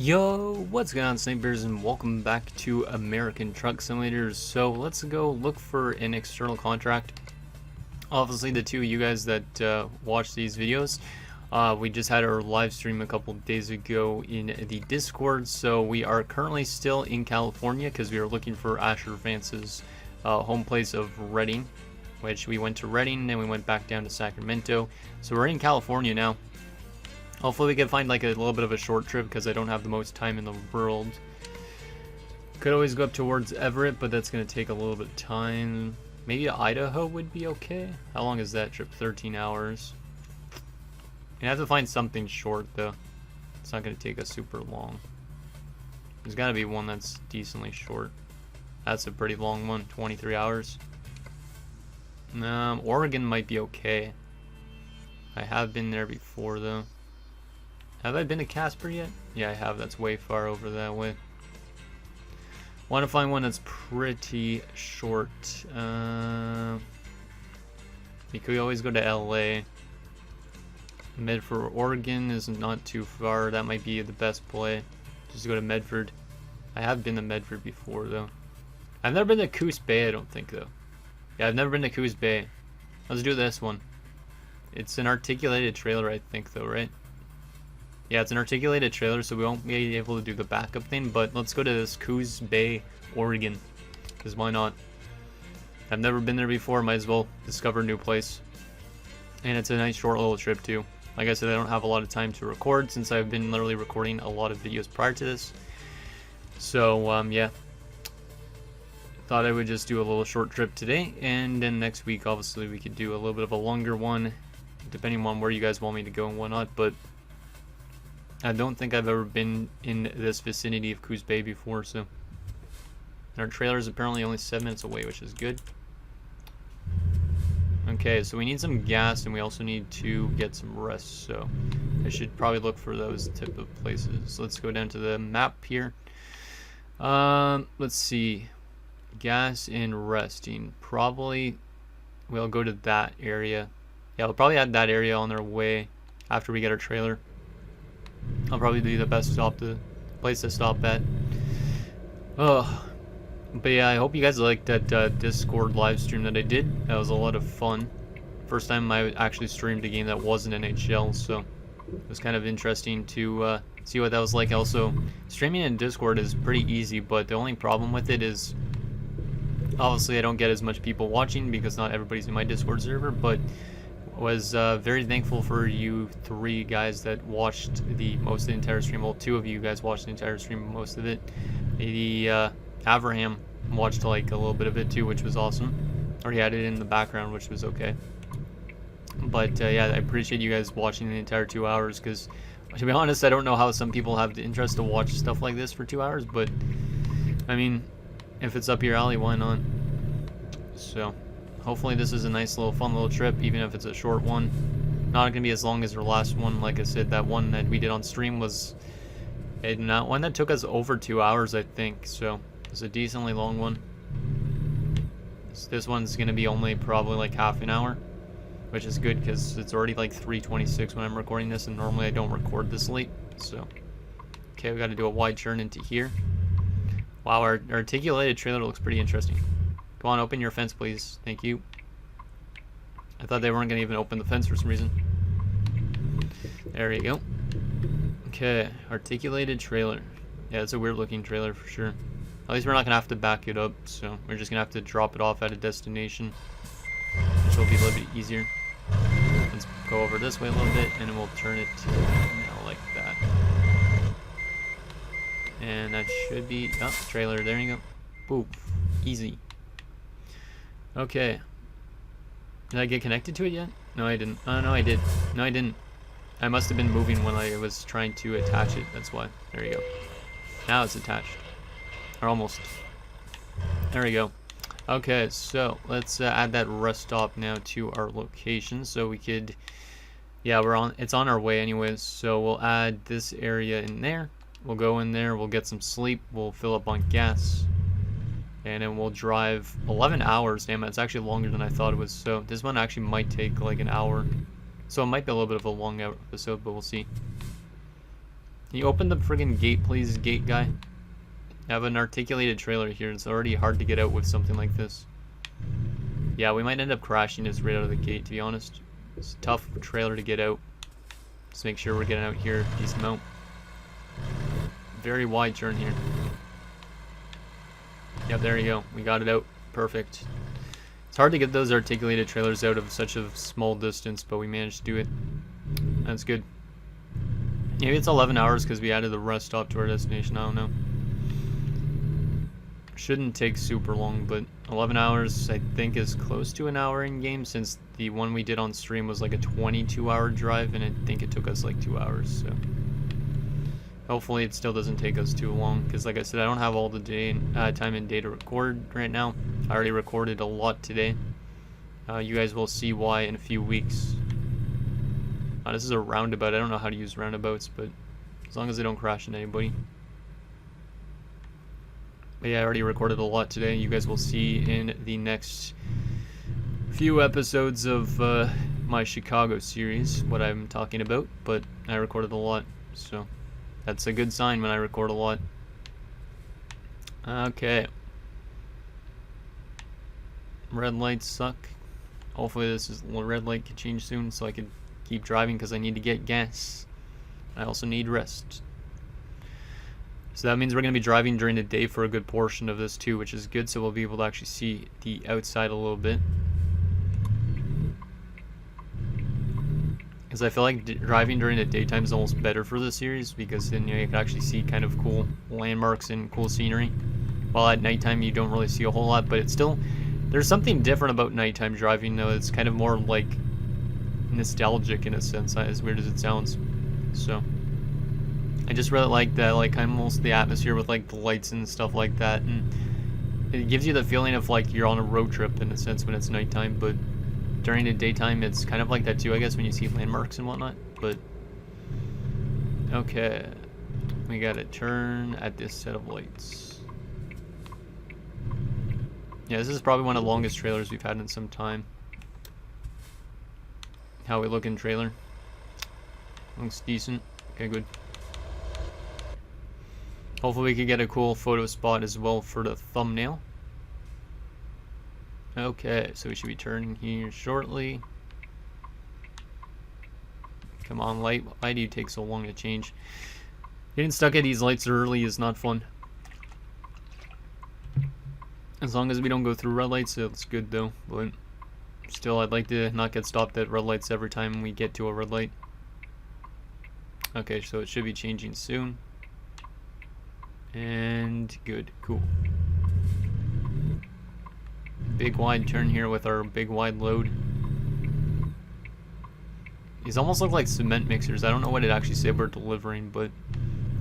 Yo, what's going on, Snipers, and welcome back to American Truck Simulators. So let's go look for an external contract. Obviously, the two of you guys that watch these videos, we just had our live stream a couple days ago in the Discord. So we are currently still in California because we are looking for Asher Vance's home place of Redding, which we went to Redding and we went back down to Sacramento. So we're in California now. Hopefully we can find like a little bit of a short trip because I don't have the most time in the world. Could always go up towards Everett, but that's going to take a little bit of time. Maybe Idaho would be okay. How long is that trip? 13 hours. You have to find something short though. It's not going to take us super long. There's got to be one that's decently short. That's a pretty long one, 23 hours. Oregon might be okay. I have been there before though. Have I been to Casper yet? Yeah, I have. That's way far over that way. Want to find one that's pretty short. We could always go to LA. Medford, Oregon is not too far. That might be the best play. Just go to Medford. I have been to Medford before though. I've never been to Coos Bay, I don't think though. Yeah, I've never been to Coos Bay. Let's do this one. It's an articulated trailer, I think though, right? Yeah, it's an articulated trailer, so we won't be able to do the backup thing, but let's go to this Coos Bay, Oregon, because why not? I've never been there before, might as well discover a new place. And it's a nice short little trip too. Like I said, I don't have a lot of time to record since I've been literally recording a lot of videos prior to this. So, yeah. Thought I would just do a little short trip today, and then next week, obviously, we could do a little bit of a longer one, depending on where you guys want me to go and whatnot, but I don't think I've ever been in this vicinity of Coos Bay before, so. Our trailer is apparently only 7 minutes away, which is good. Okay, so we need some gas, and we also need to get some rest, so I should probably look for those type of places. Let's go down to the map here. Let's see. Gas and resting. Probably we'll go to that area. Yeah, we'll probably add that area on our way after we get our trailer. I'll probably be the best place to stop at. Oh, but yeah, I hope you guys liked that Discord live stream that I did. That was a lot of fun. First time I actually streamed a game that wasn't NHL, so it was kind of interesting to see what that was like. Also, streaming in Discord is pretty easy, but the only problem with it is obviously I don't get as much people watching because not everybody's in my Discord server, but was very thankful for you 3 guys that watched most of the entire stream. Well, 2 of you guys watched the entire stream, most of it. The Abraham watched like a little bit of it too, which was awesome. Or he had it in the background, which was okay. But yeah, I appreciate you guys watching the entire 2 hours, because to be honest, I don't know how some people have the interest to watch stuff like this for 2 hours, but I mean, if it's up your alley, why not? So hopefully this is a nice little fun little trip, even if it's a short one. Not gonna be as long as our last one. Like I said, that one that we did on stream was one that took us over 2 hours, I think, so it's a decently long one. So this one's gonna be only probably like half an hour, which is good because it's already like 3:26 when I'm recording this, and normally I don't record this late. So okay, we got to do a wide turn into here. Wow, our articulated trailer looks pretty interesting. Go on, open your fence, please. Thank you. I thought they weren't going to even open the fence for some reason. There you go. Okay, articulated trailer. Yeah, it's a weird looking trailer for sure. At least we're not going to have to back it up, so we're just going to have to drop it off at a destination, which will be a little bit easier. Let's go over this way a little bit, and then we'll turn it like that. And that should be, oh, trailer, there you go. Boop, easy. Okay. Did I get connected to it yet? No, I didn't. Oh, no, I did. No, I didn't. I must have been moving when I was trying to attach it. That's why. There you go. Now it's attached. Or almost. There we go. Okay, so let's add that rest stop now to our location so we could, yeah, it's on our way anyways, so we'll add this area in there. We'll go in there, we'll get some sleep, we'll fill up on gas, and then we'll drive 11 hours. Damn, it's actually longer than I thought it was. So this one actually might take like an hour, so it might be a little bit of a long episode, but we'll see. Can you open the friggin' gate, please, gate guy? I have an articulated trailer here. It's already hard to get out with something like this. Yeah, we might end up crashing this right out of the gate, to be honest. It's a tough trailer to get out. Just make sure we're getting out here a decent amount. Very wide turn here. Yep, there you go. We got it out. Perfect. It's hard to get those articulated trailers out of such a small distance, but we managed to do it. That's good. Maybe it's 11 hours because we added the rest stop to our destination. I don't know. Shouldn't take super long, but 11 hours I think is close to an hour in game, since the one we did on stream was like a 22-hour drive, and I think it took us like 2 hours. So hopefully it still doesn't take us too long, because like I said, I don't have all the day time and day to record right now. I already recorded a lot today. You guys will see why in a few weeks. This is a roundabout. I don't know how to use roundabouts, but as long as they don't crash into anybody. But yeah, I already recorded a lot today. You guys will see in the next few episodes of my Chicago series what I'm talking about. But I recorded a lot, so that's a good sign when I record a lot. Okay. Red lights suck. Hopefully this red light can change soon so I can keep driving, because I need to get gas. I also need rest. So that means we're going to be driving during the day for a good portion of this too, which is good, so we'll be able to actually see the outside a little bit. Because I feel like driving during the daytime is almost better for the series, because then you can actually see kind of cool landmarks and cool scenery. While at nighttime you don't really see a whole lot, but it's still, there's something different about nighttime driving though. It's kind of more like nostalgic in a sense, as weird as it sounds. So I just really like that, like kind of almost the atmosphere with like the lights and stuff like that, and it gives you the feeling of like you're on a road trip in a sense when it's nighttime. But during the daytime it's kind of like that too, I guess, when you see landmarks and whatnot. But okay, we gotta turn at this set of lights. Yeah, this is probably one of the longest trailers we've had in some time. How we look in trailer? Looks decent. Okay, good. Hopefully we can get a cool photo spot as well for the thumbnail. Okay, so we should be turning here shortly. Come on, light. Why do you take so long to change? Getting stuck at these lights early is not fun. As long as we don't go through red lights, it's good though. But still, I'd like to not get stopped at red lights every time we get to a red light. Okay, so it should be changing soon. And good, cool. Big wide turn here with our big wide load. These almost look like cement mixers. I don't know what it actually said we're delivering, but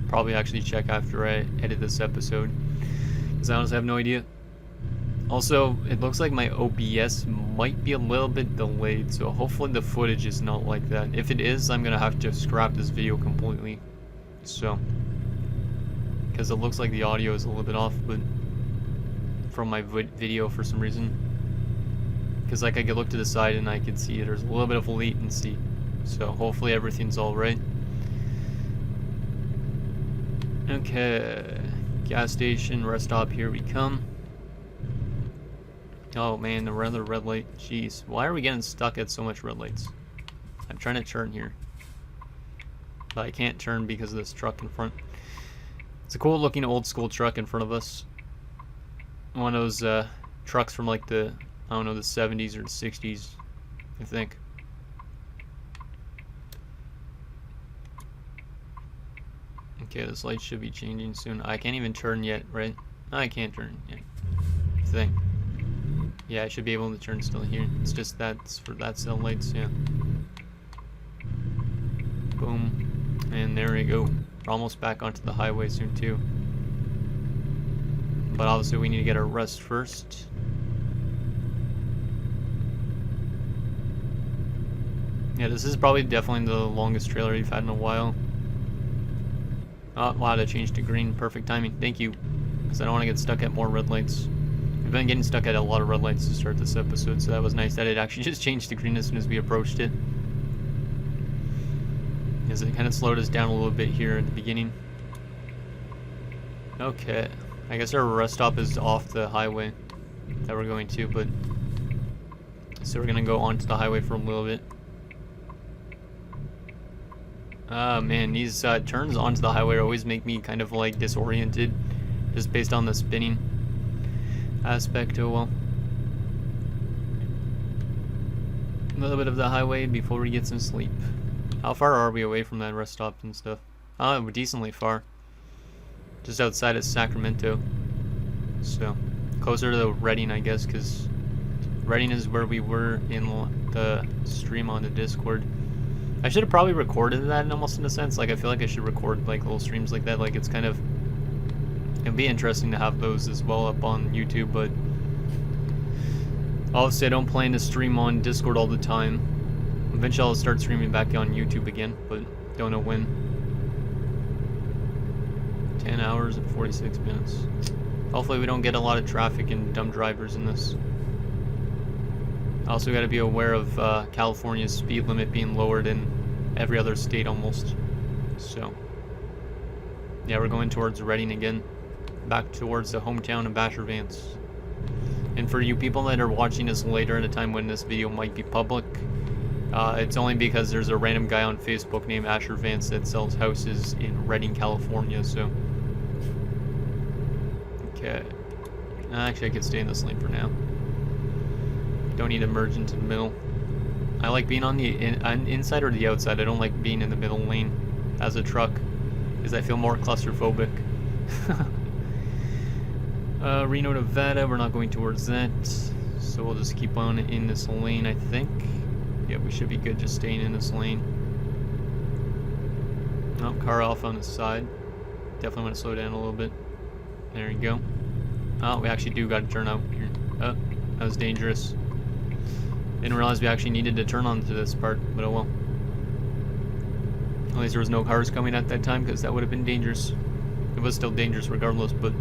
probably actually check after I edit this episode, because I honestly have no idea. Also, it looks like my OBS might be a little bit delayed, so hopefully the footage is not like that. If it is, I'm gonna have to scrap this video completely. So, because it looks like the audio is a little bit off, but from my video for some reason. Because like I could look to the side and I could see there's a little bit of latency. So hopefully everything's all right. Okay, gas station, rest stop, here we come. Oh man, the red light. Jeez, why are we getting stuck at so much red lights? I'm trying to turn here, but I can't turn because of this truck in front. It's a cool looking old school truck in front of us. One of those trucks from like the, I don't know, the 70s or the 60s, I think. Okay, this light should be changing soon. I can't even turn yet, right? No, I can't turn yet. Thing. Yeah, I should be able to turn still here. It's just that's for that cell lights, yeah. Boom. And there we go. We're almost back onto the highway soon too. But obviously we need to get our rest first. Yeah, this is probably definitely the longest trailer we've had in a while. Oh, wow, that changed to green. Perfect timing. Thank you. Because I don't want to get stuck at more red lights. We've been getting stuck at a lot of red lights to start this episode, so that was nice that it actually just changed to green as soon as we approached it. As it kind of slowed us down a little bit here at the beginning. Okay, I guess our rest stop is off the highway that we're going to, but so we're gonna go onto the highway for a little bit. Man, these turns onto the highway always make me kind of like disoriented, just based on the spinning aspect. Oh well. A little bit of the highway before we get some sleep. How far are we away from that rest stop and stuff? Oh, we're decently far. Just outside of Sacramento. So, closer to the Redding, I guess, because Redding is where we were in the stream on the Discord. I should have probably recorded that almost in a sense. Like, I feel like I should record like little streams like that. Like, it's kind of, it'd be interesting to have those as well up on YouTube, but obviously I don't plan to stream on Discord all the time. Eventually I'll start streaming back on YouTube again, but don't know when. 10 hours and 46 minutes. Hopefully we don't get a lot of traffic and dumb drivers in this. Also got to be aware of California's speed limit being lowered in every other state almost. So, yeah, we're going towards Redding again. Back towards the hometown of Basher Vance. And for you people that are watching this later at a time when this video might be public, it's only because there's a random guy on Facebook named Asher Vance that sells houses in Redding, California, so. Okay. Actually, I could stay in this lane for now. Don't need to merge into the middle. I like being on the inside or the outside. I don't like being in the middle lane as a truck, because I feel more claustrophobic. Reno, Nevada, we're not going towards that, so we'll just keep on in this lane, I think. Yeah, we should be good just staying in this lane. Oh, car off on the side. Definitely want to slow down a little bit. There you go. Oh, we actually do got to turn out here. Oh, that was dangerous. Didn't realize we actually needed to turn onto this part, but oh well. At least there was no cars coming at that time, because that would have been dangerous. It was still dangerous regardless, but...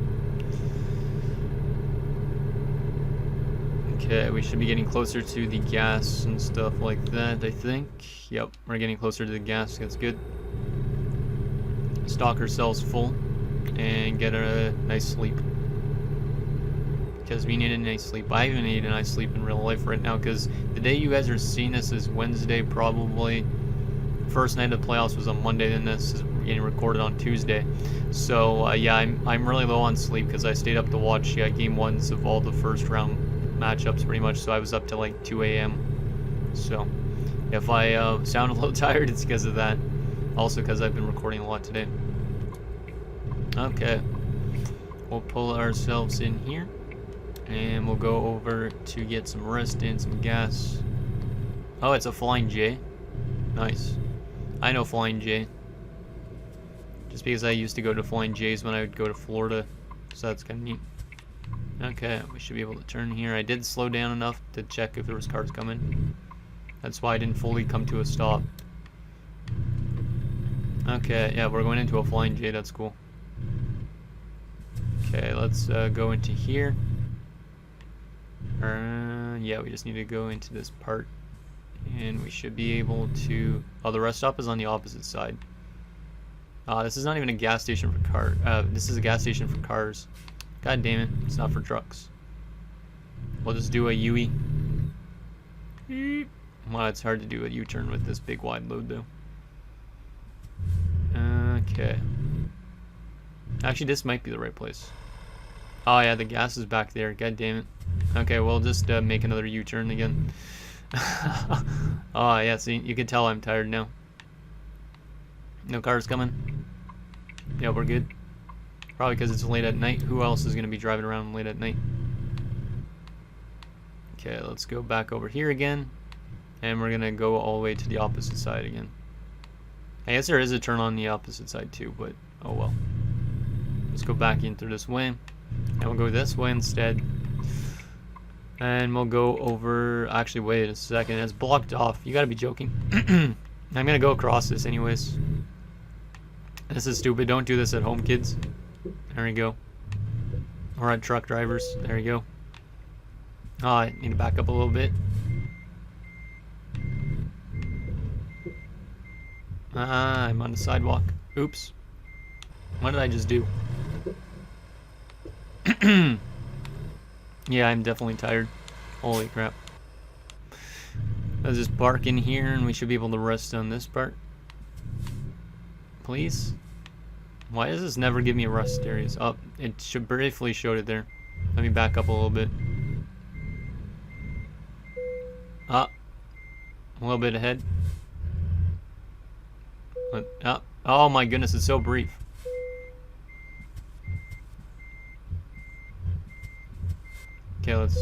Okay, we should be getting closer to the gas and stuff like that, I think. Yep, we're getting closer to the gas, that's good. Stock ourselves full and get a nice sleep. Because we need a nice sleep. I even need a nice sleep in real life right now, because the day you guys are seeing this is Wednesday probably. First night of the playoffs was on Monday, then this is getting recorded on Tuesday. So yeah, I'm really low on sleep because I stayed up to watch game ones of all the first round matchups pretty much, so I was up to like 2 a.m. So if I sound a little tired, it's because of that. Also because I've been recording a lot today. Okay, we'll pull ourselves in here and we'll go over to get some rest and some gas. Oh, it's a Flying J. Nice. I know Flying J. Just because I used to go to Flying J's when I would go to Florida, so that's kind of neat. Okay, we should be able to turn here. I did slow down enough to check if there was cars coming. That's why I didn't fully come to a stop. Okay, yeah, we're going into a Flying J, that's cool. Okay, let's go into here. Yeah, we just need to go into this part. And we should be able to... Oh, the rest stop is on the opposite side. This is not even a gas station for cars. This is a gas station for cars. God damn it, it's not for trucks. We'll just do a U-E. Wow, it's hard to do a U-turn with this big wide load though. Okay. Actually, this might be the right place. Oh yeah, the gas is back there. God damn it. Okay, we'll just make another U-turn again. Oh yeah, see, you can tell I'm tired now. No cars coming. Yeah, we're good. Probably because it's late at night. Who else is going to be driving around late at night? Okay, let's go back over here again. And we're going to go all the way to the opposite side again. I guess there is a turn on the opposite side too, but oh well. Let's go back in through this way. And we'll go this way instead. And we'll go over... Actually, wait a second. It's blocked off. You gotta be joking. I'm gonna go across this anyways. This is stupid. Don't do this at home, kids. There we go. Alright, truck drivers. There you go. Oh, I need to back up a little bit. Ah, I'm on the sidewalk. Oops. What did I just do? Yeah, I'm definitely tired. Holy crap. Let's just park in here and we should be able to rest on this part. Please? Why does this never give me rest areas? Oh, it should briefly showed it there. Let me back up a little bit. Ah, a little bit ahead. Oh my goodness, it's so brief. Okay,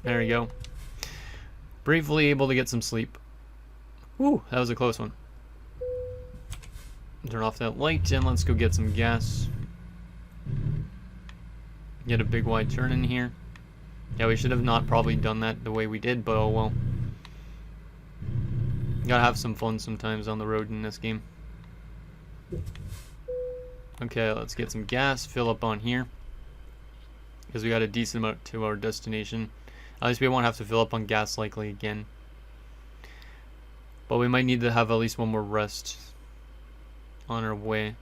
there we go. Briefly able to get some sleep. Woo, that was a close one. Turn off that light and let's go get some gas. Get a big wide turn in here. Yeah, we should have not probably done that the way we did, but oh well. Gotta have some fun sometimes on the road in this game. Okay, let's get some gas, fill up on here. Because we got a decent amount to our destination. At least we won't have to fill up on gas likely again. But we might need to have at least one more rest on our way.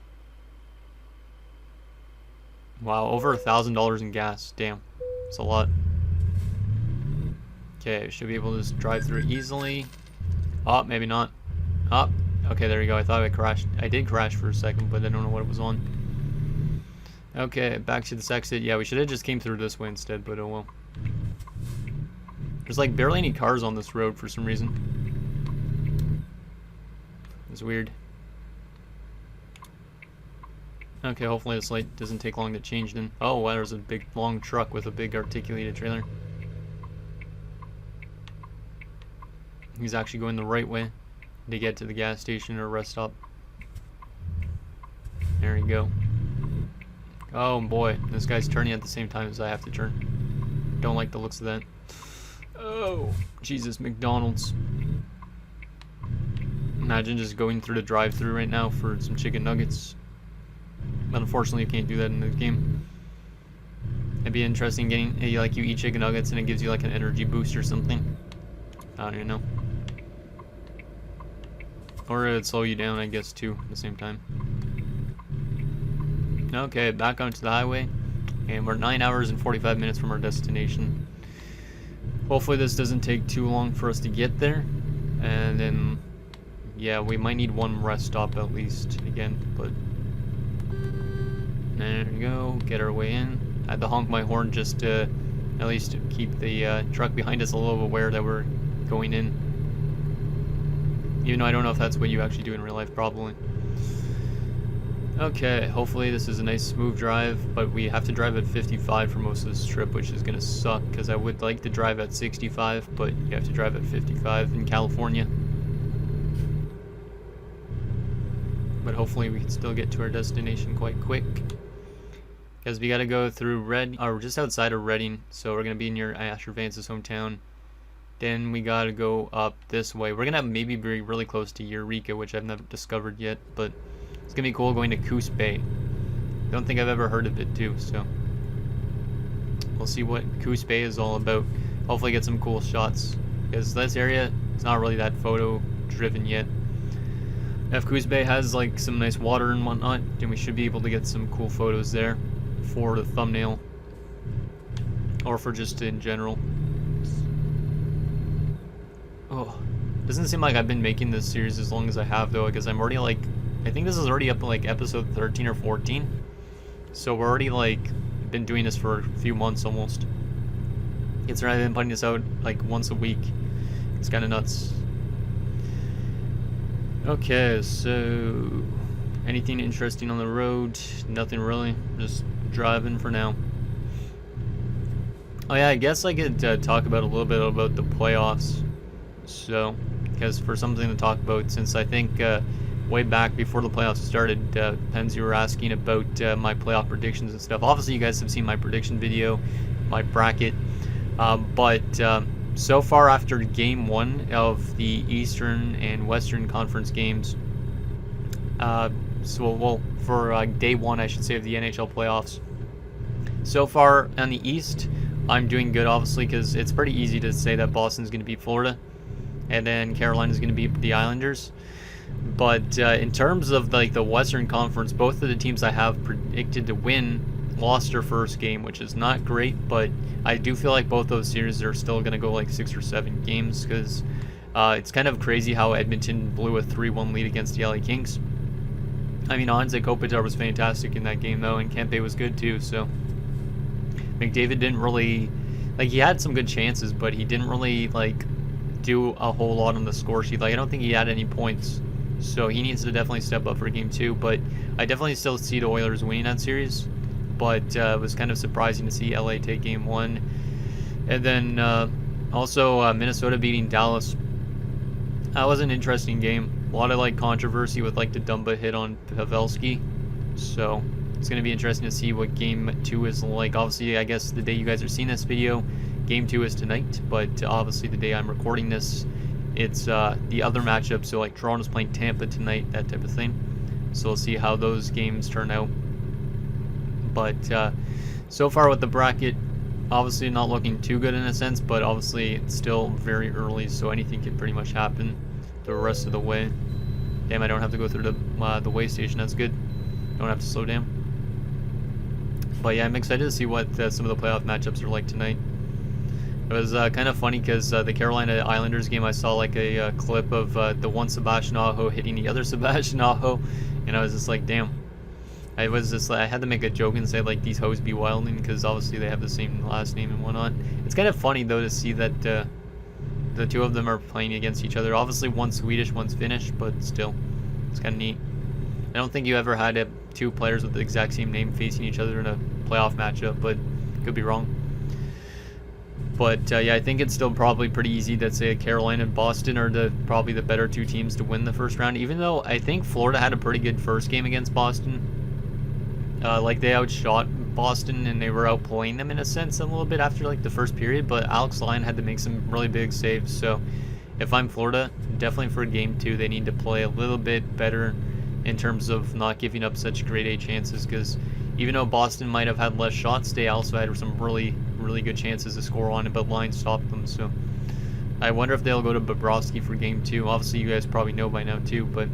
Wow, over $1,000 in gas. Damn, it's a lot. Okay, should be able to just drive through it easily. Oh, maybe not. Oh, okay, there you go. I thought I crashed. I did crash for a second, but I don't know what it was on. Okay, back to this exit. Yeah, we should have just came through this way instead, but oh well. There's like barely any cars on this road for some reason. It's weird. Okay, hopefully this light doesn't take long to change then. Oh, wow, there's a big long truck with a big articulated trailer. He's actually going the right way to get to the gas station or rest stop. There you go. Oh boy, this guy's turning at the same time as I have to turn. Don't like the looks of that. Oh, Jesus, McDonald's. Imagine just going through the drive-thru right now for some chicken nuggets. But unfortunately, you can't do that in the game. It'd be interesting getting, like, you eat chicken nuggets and it gives you like an energy boost or something. I don't even know. Or it'd slow you down, I guess, too, at the same time. Okay, back onto the highway. And we're 9 hours and 45 minutes from our destination. Hopefully this doesn't take too long for us to get there. And then, yeah, we might need one rest stop at least again, but there we go, get our way in. I had to honk my horn just to at least keep the truck behind us a little aware that we're going in. Even though I don't know if that's what you actually do in real life, probably. Okay, hopefully this is a nice smooth drive, but we have to drive at 55 for most of this trip, which is going to suck, because I would like to drive at 65, but you have to drive at 55 in California. But hopefully we can still get to our destination quite quick. Because we got to go through we're just outside of Redding, so we're going to be near Asher Vance's hometown. Then we got to go up this way. We're going to maybe be really close to Eureka, which I've never discovered yet, but it's going to be cool going to Coos Bay. Don't think I've ever heard of it too, so we'll see what Coos Bay is all about. Hopefully get some cool shots, because this area is not really that photo driven yet. If Coos Bay has like some nice water and whatnot, then we should be able to get some cool photos there for the thumbnail, or for just in general. Oh, doesn't seem like I've been making this series as long as I have though, because I'm already like, I think this is already up to like episode 13 or 14. So we're already like been doing this for a few months almost. It's rather than putting this out like once a week. It's kind of nuts. Okay, so anything interesting on the road? Nothing really. Just driving for now. Oh yeah, I guess I could talk about a little bit about the playoffs. So, because for something to talk about, since I think way back before the playoffs started, Pens, you were asking about my playoff predictions and stuff. Obviously, you guys have seen my prediction video, my bracket, but so far after Game 1 of the Eastern and Western Conference games, for Day 1, I should say, of the NHL playoffs, so far on the East, I'm doing good, obviously, because it's pretty easy to say that Boston's going to beat Florida, and then Carolina's going to beat the Islanders. But in terms of like the Western Conference, both of the teams I have predicted to win lost their first game, which is not great. But I do feel like both those series are still going to go like 6 or 7 games, because it's kind of crazy how Edmonton blew a 3-1 lead against the LA Kings. I mean, Anze Kopitar was fantastic in that game though, and Kempe was good too. So McDavid didn't really, like, he had some good chances, but he didn't really like do a whole lot on the score sheet. Like, I don't think he had any points. So he needs to definitely step up for game 2. But I definitely still see the Oilers winning that series. But it was kind of surprising to see LA take game 1. And then also Minnesota beating Dallas. That was an interesting game. A lot of like controversy with like the Dumba hit on Pavelski. So it's going to be interesting to see what game 2 is like. Obviously, I guess the day you guys are seeing this video, game 2 is tonight. But obviously the day I'm recording this, it's the other matchup. So like Toronto's playing Tampa tonight, that type of thing. So we'll see how those games turn out. But so far with the bracket, obviously not looking too good in a sense, but obviously it's still very early, so anything can pretty much happen the rest of the way. Damn, I don't have to go through the way station. That's good. Don't have to slow down. But yeah, I'm excited to see what some of the playoff matchups are like tonight. It was kind of funny because the Carolina Islanders game, I saw like a clip of the one Sebastian Aho hitting the other Sebastian Aho, and I was just like, damn. I was just like, I had to make a joke and say like, these hoes be wilding, because obviously they have the same last name and whatnot. It's kind of funny though to see that the two of them are playing against each other. Obviously one's Swedish, one's Finnish, but still, it's kind of neat. I don't think you ever had two players with the exact same name facing each other in a playoff matchup, but could be wrong. But yeah, I think it's still probably pretty easy that, say, Carolina and Boston are probably the better two teams to win the first round, even though I think Florida had a pretty good first game against Boston. Like, they outshot Boston and they were outplaying them in a sense a little bit after like the first period, but Alex Lyon had to make some really big saves. So if I'm Florida, definitely for game 2 they need to play a little bit better in terms of not giving up such grade A chances, because even though Boston might have had less shots, they also had some really good chances to score on it, but Lyon stopped them. So I wonder if they'll go to Bobrovsky for game 2. Obviously you guys probably know by now too, but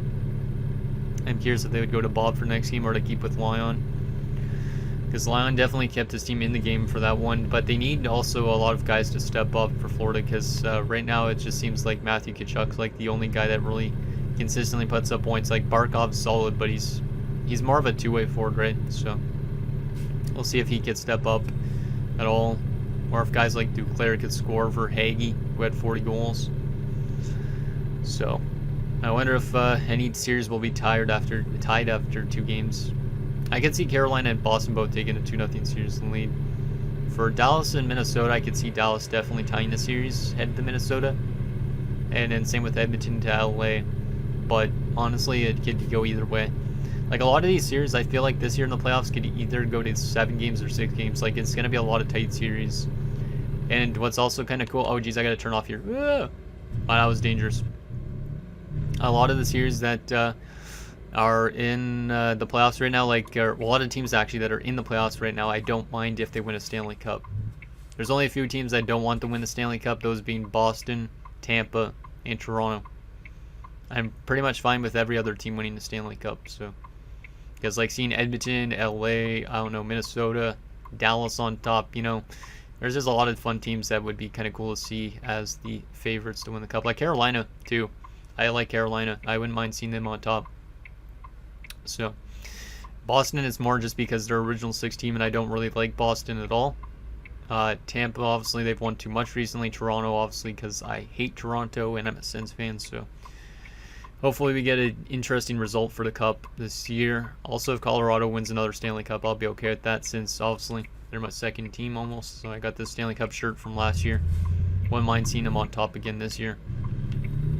I'm curious if they would go to Bob for next game or to keep with Lyon, because Lyon definitely kept his team in the game for that one. But they need also a lot of guys to step up for Florida, because right now it just seems like Matthew Tkachuk's like the only guy that really consistently puts up points. Like Barkov's solid, but he's more of a two-way forward, right? So we'll see if he could step up at all, or if guys like Duclair could score for Hagee, who had 40 goals. So I wonder if any series will be tied after 2 games. I could see Carolina and Boston both taking a 2-0 series lead. For Dallas and Minnesota, I could see Dallas definitely tying the series head to Minnesota, and then same with Edmonton to LA. But honestly, it could go either way. Like, a lot of these series, I feel like this year in the playoffs could either go to 7 games or 6 games. Like, it's going to be a lot of tight series. And what's also kind of cool, oh geez, I got to turn off here. Wow, that was dangerous. A lot of the series that are in the playoffs right now, like a lot of teams actually that are in the playoffs right now, I don't mind if they win a Stanley Cup. There's only a few teams I don't want to win the Stanley Cup, those being Boston, Tampa, and Toronto. I'm pretty much fine with every other team winning the Stanley Cup. So, because like seeing Edmonton, LA, I don't know, Minnesota, Dallas on top, you know, there's just a lot of fun teams that would be kind of cool to see as the favorites to win the cup. Like Carolina too. I like Carolina. I wouldn't mind seeing them on top. So Boston is more just because they're original 6 team, and I don't really like Boston at all. Tampa, obviously they've won too much recently. Toronto, obviously, because I hate Toronto and I'm a Sens fan. So hopefully we get an interesting result for the cup this year. Also, if Colorado wins another Stanley Cup, I'll be okay with that, since obviously they're my second team almost. So I got this Stanley Cup shirt from last year. Wouldn't mind seeing them on top again this year.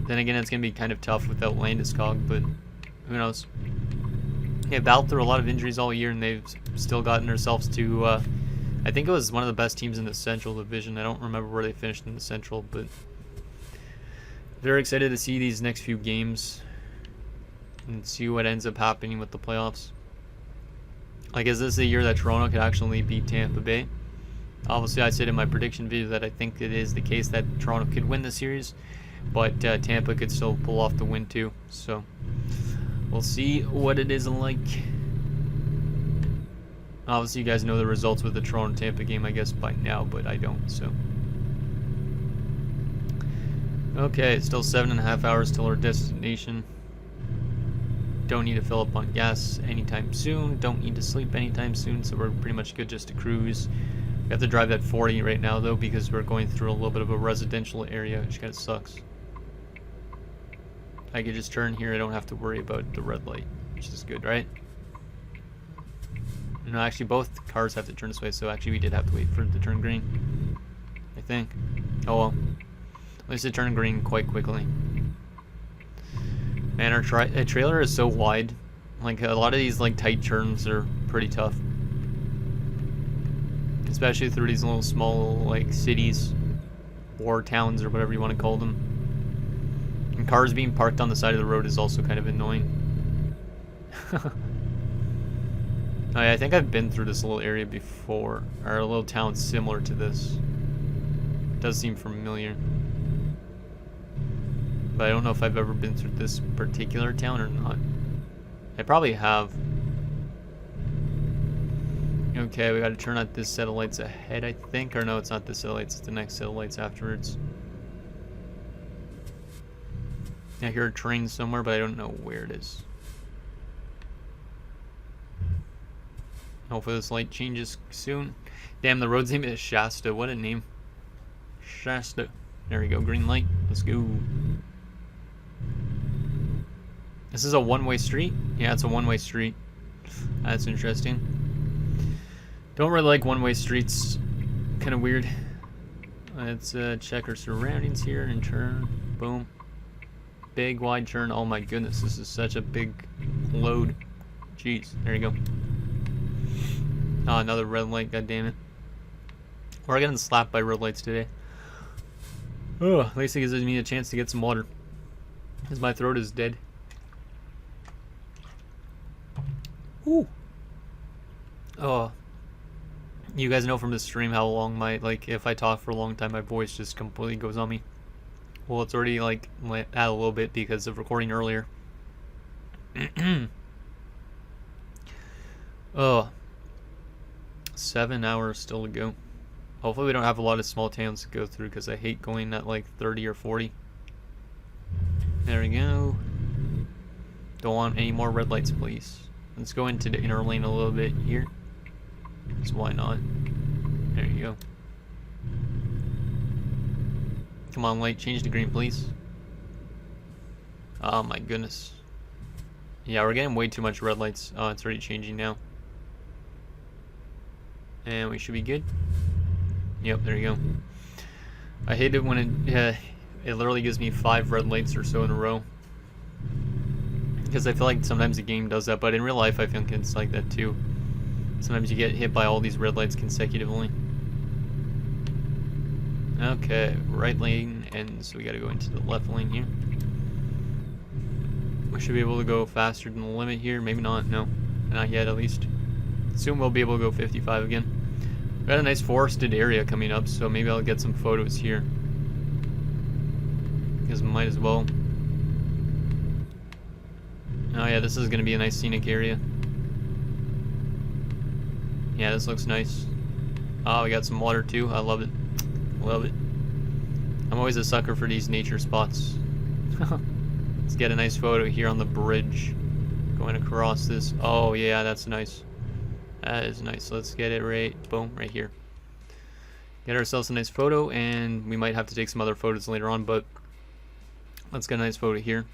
Then again, it's going to be kind of tough without Landeskog, but who knows. They battled through a lot of injuries all year, and they've still gotten themselves to, I think it was one of the best teams in the Central Division. I don't remember where they finished in the Central, but very excited to see these next few games and see what ends up happening with the playoffs. Like, is this the year that Toronto could actually beat Tampa Bay? Obviously, I said in my prediction video that I think it is the case that Toronto could win the series. but Tampa could still pull off the win too. So we'll see what it is like. Obviously, you guys know the results with the Toronto-Tampa game, I guess, by now, but I don't, so. Okay, it's still 7.5 hours till our destination. Don't need to fill up on gas anytime soon. Don't need to sleep anytime soon, so we're pretty much good just to cruise. We have to drive at 40 right now, though, because we're going through a little bit of a residential area, which kind of sucks. I could just turn here. I don't have to worry about the red light, which is good, right? No, actually, both cars have to turn this way, so actually we did have to wait for it to turn green, I think. Oh well. At least it turned green quite quickly. Man, our trailer is so wide. Like, a lot of these, like, tight turns are pretty tough. Especially through these little small, like, cities or towns or whatever you want to call them. And cars being parked on the side of the road is also kind of annoying. Oh, yeah, I think I've been through this little area before, or a little town similar to this. It does seem familiar. But I don't know if I've ever been through this particular town or not. I probably have. Okay, we gotta turn on this set of lights ahead, I think. Or no, it's not this set of lights, it's the next set of lights afterwards. I hear a train somewhere, but I don't know where it is. Hopefully this light changes soon. Damn, the road's name is Shasta. What a name. Shasta. There we go. Green light. Let's go. This is a one-way street? Yeah, it's a one-way street. That's interesting. Don't really like one-way streets. Kind of weird. Let's check our surroundings here and turn. Boom. Big wide turn. Oh my goodness, this is such a big load. Jeez. There you go. Oh, another red light, god damn it. We're getting slapped by red lights today. Oh, at least it gives me a chance to get some water. Because my throat is dead. Ooh. Oh. You guys know from the stream how long my, like, if I talk for a long time, my voice just completely goes on me. Well, it's already, like, at a little bit because of recording earlier. Oh. 7 hours still to go. Hopefully we don't have a lot of small towns to go through because I hate going at like 30 or 40. There we go. Don't want any more red lights, please. Let's go into the inner lane a little bit here. So why not? There you go. Come on, light, change to green, please. Oh my goodness. Yeah, we're getting way too much red lights. Oh, it's already changing now. And we should be good. Yep, there you go. I hate it when it literally gives me 5 red lights or so in a row. Because I feel like sometimes the game does that, but in real life I think it's like that too. Sometimes you get hit by all these red lights consecutively. Okay, right lane ends, so we gotta go into the left lane here. We should be able to go faster than the limit here. Maybe not, no. Not yet, at least. Soon we'll be able to go 55 again. We got a nice forested area coming up, so maybe I'll get some photos here. Because might as well. Oh yeah, this is going to be a nice scenic area. Yeah, this looks nice. Oh, we got some water too. I love it. Love it. I'm always a sucker for these nature spots. Let's get a nice photo here on the bridge. Going across this. Oh yeah, that's nice. That is nice. Let's get it right, boom, right here. Get ourselves a nice photo, and we might have to take some other photos later on, but let's get a nice photo here.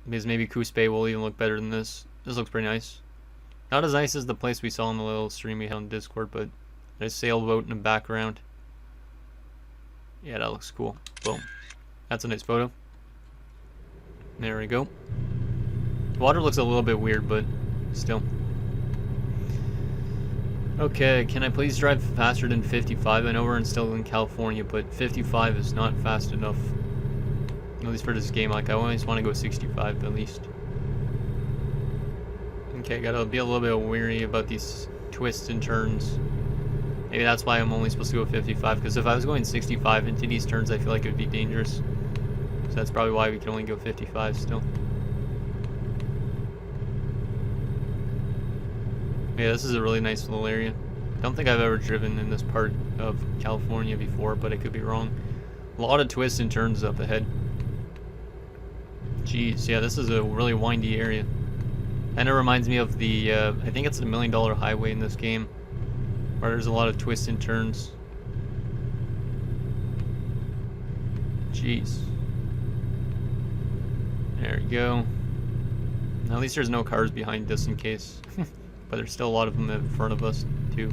Because maybe Coos Bay will even look better than this. This looks pretty nice. Not as nice as the place we saw in the little stream we had on Discord, but there's a sailboat in the background. Yeah, that looks cool. Boom. That's a nice photo. There we go. The water looks a little bit weird, but still. Okay, can I please drive faster than 55? I know we're still in California, but 55 is not fast enough. At least for this game. Like, I always want to go 65 at least. Okay, gotta be a little bit wary about these twists and turns. Maybe that's why I'm only supposed to go 55, because if I was going 65 into these turns, I feel like it would be dangerous. So that's probably why we can only go 55 still. Yeah, this is a really nice little area. Don't think I've ever driven in this part of California before, but I could be wrong. A lot of twists and turns up ahead. Jeez, yeah, this is a really windy area. And it reminds me of the, I think it's the $1 Million Highway in this game, where there's a lot of twists and turns. Jeez. There we go. At least there's no cars behind us in case. But there's still a lot of them in front of us, too.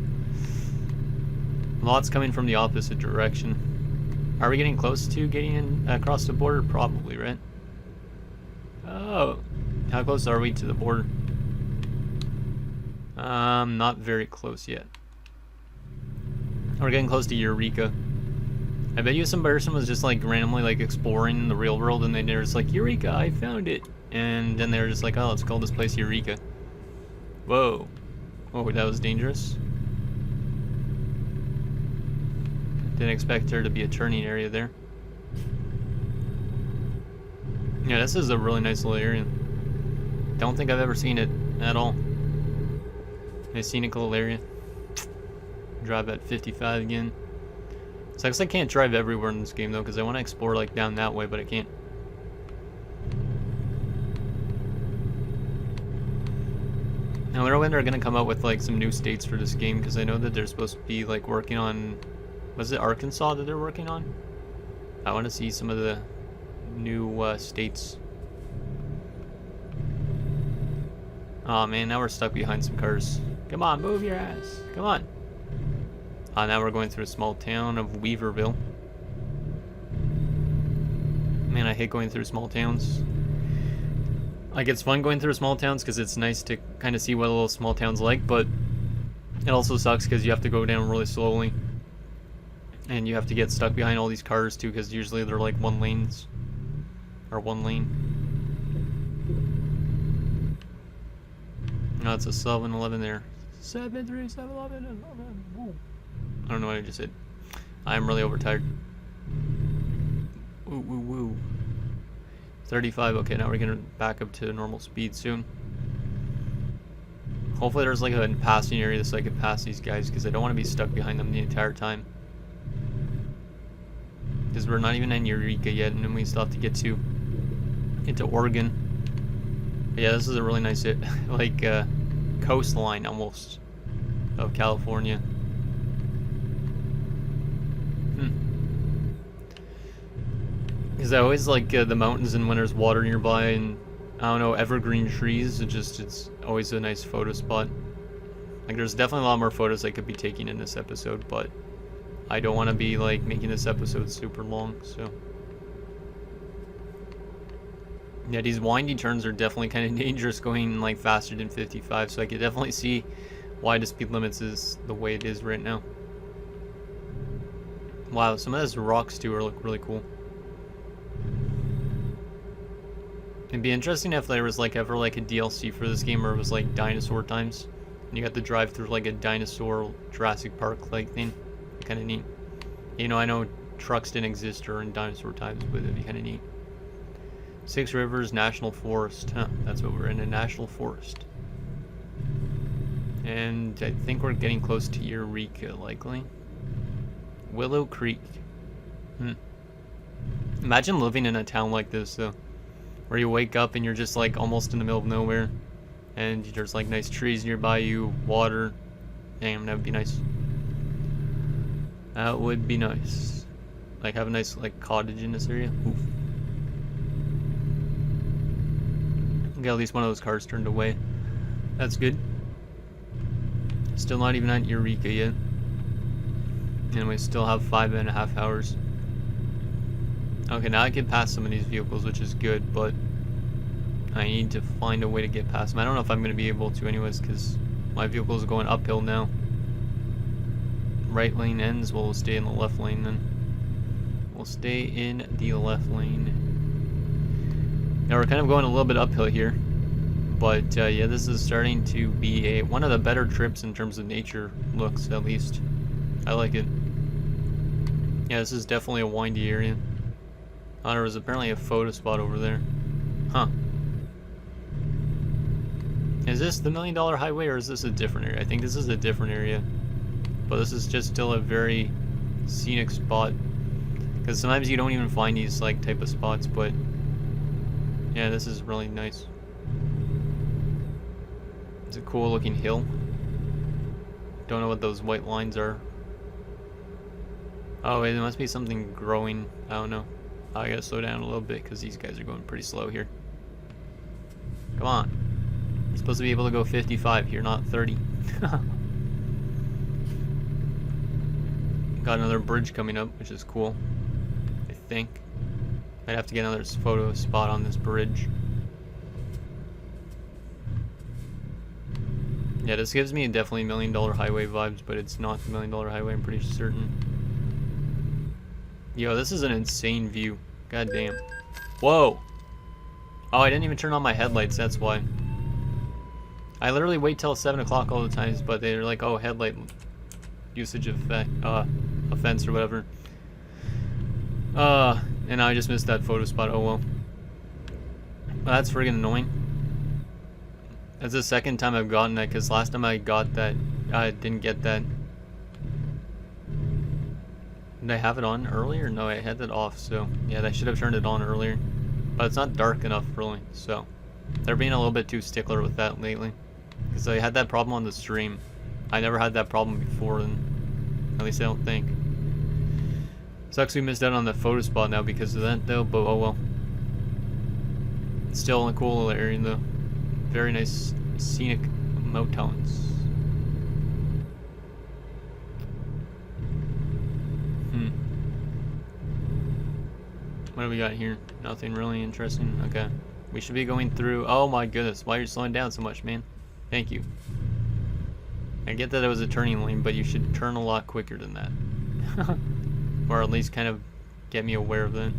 Lots coming from the opposite direction. Are we getting close to getting in across the border? Probably, right? Oh. How close are we to the border? Not very close yet. We're getting close to Eureka. I bet you some person was just like randomly like exploring the real world and then they're just like, Eureka, I found it. And then they're just like, oh, let's call this place Eureka. Whoa. Oh, that was dangerous. Didn't expect there to be a turning area there. Yeah, this is a really nice little area. Don't think I've ever seen it at all. Nice scenic little area. Drive at 55 again. Sucks I can't drive everywhere in this game though, because I want to explore like down that way, but I can't. I wonder when they're gonna come out with like some new states for this game, because I know that they're supposed to be like working on, was it Arkansas that they're working on? I want to see some of the new states. Oh man, now we're stuck behind some cars. Come on, move your ass. Come on. Now we're going through a small town of Weaverville. Man, I hate going through small towns. Like, it's fun going through small towns because it's nice to kind of see what a little small town's like, but it also sucks because you have to go down really slowly. And you have to get stuck behind all these cars too, because usually they're like one lanes. Or one lane. No, it's a 7-Eleven there. 73711. I don't know what I just said. I'm really overtired. Woo woo woo. 35. Okay, now we're gonna back up to normal speed soon. Hopefully there's like a passing area so I can pass these guys, because I don't want to be stuck behind them the entire time. Because we're not even in Eureka yet, and then we still have to get to into Oregon. But yeah, this is a really nice like coastline almost of California. Because I always like the mountains and when there's water nearby and, I don't know, evergreen trees. It's always a nice photo spot. Like, there's definitely a lot more photos I could be taking in this episode, but I don't want to be like making this episode super long, so. Yeah, these windy turns are definitely kind of dangerous going like faster than 55, so I could definitely see why the speed limits is the way it is right now. Wow, some of those rocks too look really cool. It'd be interesting if there was like ever like a DLC for this game where it was like dinosaur times and you got to drive through like a dinosaur Jurassic Park like thing. Kind of neat. You know, I know trucks didn't exist during dinosaur times, but it'd be kind of neat. Six Rivers National Forest. Huh, that's what we're in, a national forest. And I think we're getting close to Eureka, likely. Willow Creek. Imagine living in a town like this, though. Where you wake up and you're just like almost in the middle of nowhere. And there's like nice trees nearby you, water. Damn, that would be nice. That would be nice. Like, have a nice like cottage in this area. Oof. Got at least one of those cars turned away. That's good. Still not even at Eureka yet. And we still have 5.5 hours. Okay, now I can pass some of these vehicles, which is good, but I need to find a way to get past them. I don't know if I'm going to be able to anyways, because my vehicle is going uphill now. Right lane ends, we'll stay in the left lane then. We'll stay in the left lane. Now we're kind of going a little bit uphill here, but yeah, this is starting to be one of the better trips in terms of nature looks, at least. I like it. Yeah, this is definitely a windy area. Oh, there was apparently a photo spot over there. Huh. Is this the $1 Million Highway or is this a different area? I think this is a different area. But this is just still a very scenic spot. Because sometimes you don't even find these like type of spots, but yeah, this is really nice. It's a cool looking hill. Don't know what those white lines are. Oh wait, there must be something growing. I don't know. I gotta slow down a little bit because these guys are going pretty slow here. Come on. You're supposed to be able to go 55 here, not 30. Got another bridge coming up, which is cool. I think. I'd have to get another photo spot on this bridge. Yeah, this gives me definitely $1 Million Highway vibes, but it's not the $1 Million Highway, I'm pretty certain. Yo, this is an insane view. God damn. Whoa! Oh, I didn't even turn on my headlights, that's why. I literally wait till 7 o'clock all the times, but they're like, oh, headlight usage offense or whatever. And now I just missed that photo spot, oh well. That's friggin' annoying. That's the second time I've gotten that, because last time I got that, I didn't get that. Did I have it on earlier? No, I had it off, so yeah, I should have turned it on earlier. But it's not dark enough, really, so they're being a little bit too stickler with that lately. Because I had that problem on the stream. I never had that problem before, and at least I don't think. Sucks we missed out on the photo spot now because of that, though, but oh well. It's still a cool little area, though. Very nice scenic mountains. What do we got here? Nothing really interesting. Okay. We should be going through... Oh my goodness. Why are you slowing down so much, man? Thank you. I get that it was a turning lane, but you should turn a lot quicker than that. Or at least kind of get me aware of that.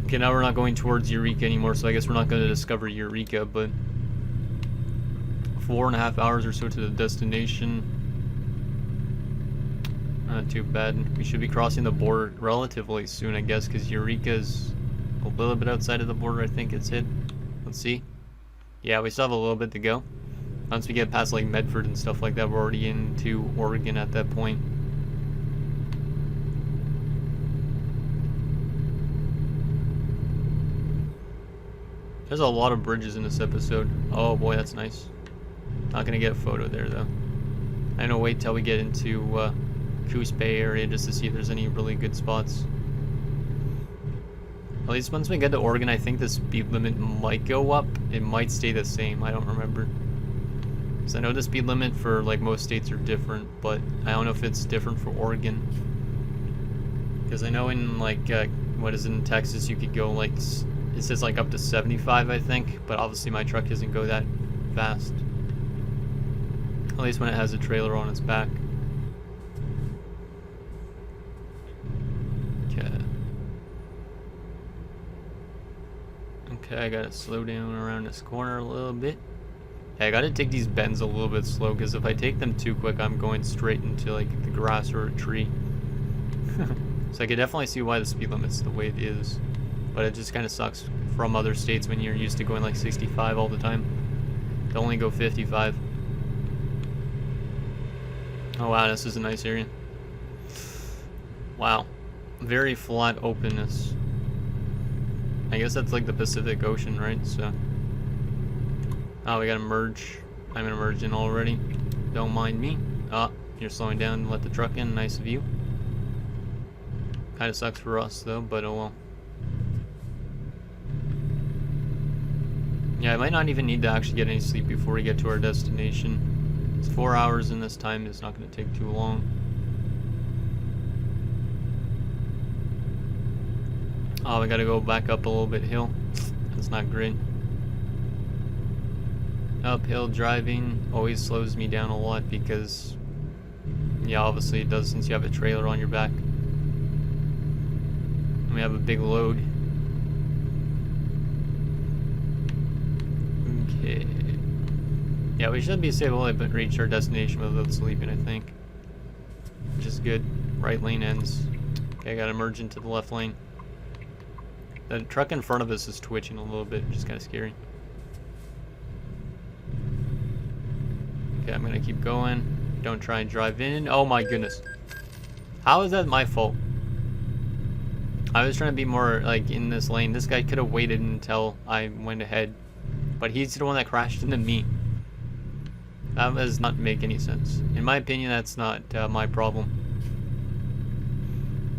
Okay, now we're not going towards Eureka anymore, so I guess we're not going to discover Eureka, but 4.5 hours or so to the destination. Not too bad. We should be crossing the border relatively soon, I guess, because Eureka's a little bit outside of the border, I think it's hit. Let's see. Yeah, we still have a little bit to go. Once we get past like Medford and stuff like that, we're already into Oregon at that point. There's a lot of bridges in this episode. Oh boy, that's nice. Not gonna get a photo there though. I'm gonna wait till we get into Coos Bay area just to see if there's any really good spots. At least once we get to Oregon, I think the speed limit might go up. It might stay the same. I don't remember. Because I know the speed limit for like most states are different, but I don't know if it's different for Oregon. Because I know in like what is it, in Texas, you could go like, it says like up to 75, I think, but obviously my truck doesn't go that fast. At least when it has a trailer on its back. Okay, I gotta slow down around this corner a little bit. Hey, I gotta take these bends a little bit slow, because if I take them too quick, I'm going straight into like the grass or a tree. So I could definitely see why the speed limit's the way it is. But it just kind of sucks from other states when you're used to going like 65 all the time. To only go 55. Oh wow, this is a nice area. Wow. Very flat openness. I guess that's like the Pacific Ocean, right? So, oh, we gotta merge. I'm gonna merge in already. Don't mind me. Ah, you're slowing down. Let the truck in. Nice of you. Kind of sucks for us though, but oh well. Yeah, I might not even need to actually get any sleep before we get to our destination. It's 4 hours in this time. It's not gonna take too long. Oh, we gotta go back up a little bit hill. That's not great. Uphill driving always slows me down a lot because, yeah, obviously it does since you have a trailer on your back. And we have a big load. Okay. Yeah, we should be able to reach our destination without sleeping, I think. Which is good. Right lane ends. Okay, I gotta merge into the left lane. The truck in front of us is twitching a little bit, which is kind of scary. Okay, I'm gonna keep going. Don't try and drive in. Oh my goodness. How is that my fault? I was trying to be more like in this lane. This guy could have waited until I went ahead. But he's the one that crashed into me. That does not make any sense. In my opinion, that's not my problem.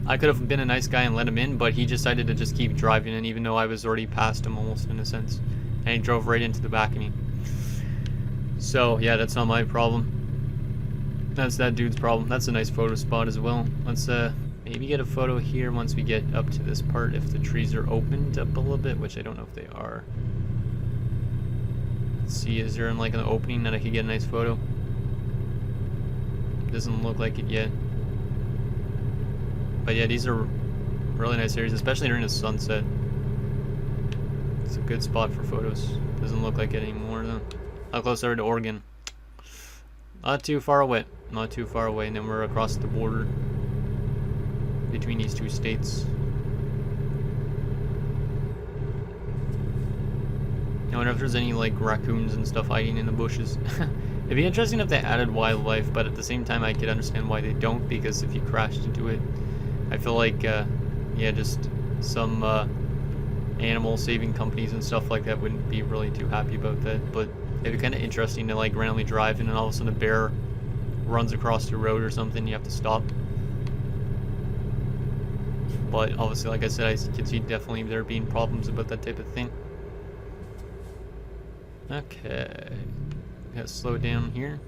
I could have been a nice guy and let him in, but he decided to just keep driving in, even though I was already past him almost in a sense. And he drove right into the back of me. So, yeah, that's not my problem. That's that dude's problem. That's a nice photo spot as well. Let's maybe get a photo here once we get up to this part, if the trees are opened up a little bit, which I don't know if they are. Let's see, is there like an opening that I could get a nice photo? Doesn't look like it yet. But yeah, these are really nice areas, especially during the sunset. It's a good spot for photos. Doesn't look like it anymore though. How close are we to Oregon? Not too far away. Not too far away, and then we're across the border between these two states. I wonder if there's any like raccoons and stuff hiding in the bushes. It'd be interesting if they added wildlife, but at the same time I could understand why they don't, because if you crashed into it, I feel like, yeah, just some animal saving companies and stuff like that wouldn't be really too happy about that. But it'd be kind of interesting to like randomly drive in and all of a sudden a bear runs across the road or something, you have to stop. But obviously, like I said, I can see definitely there being problems about that type of thing. Okay, gotta slow down here.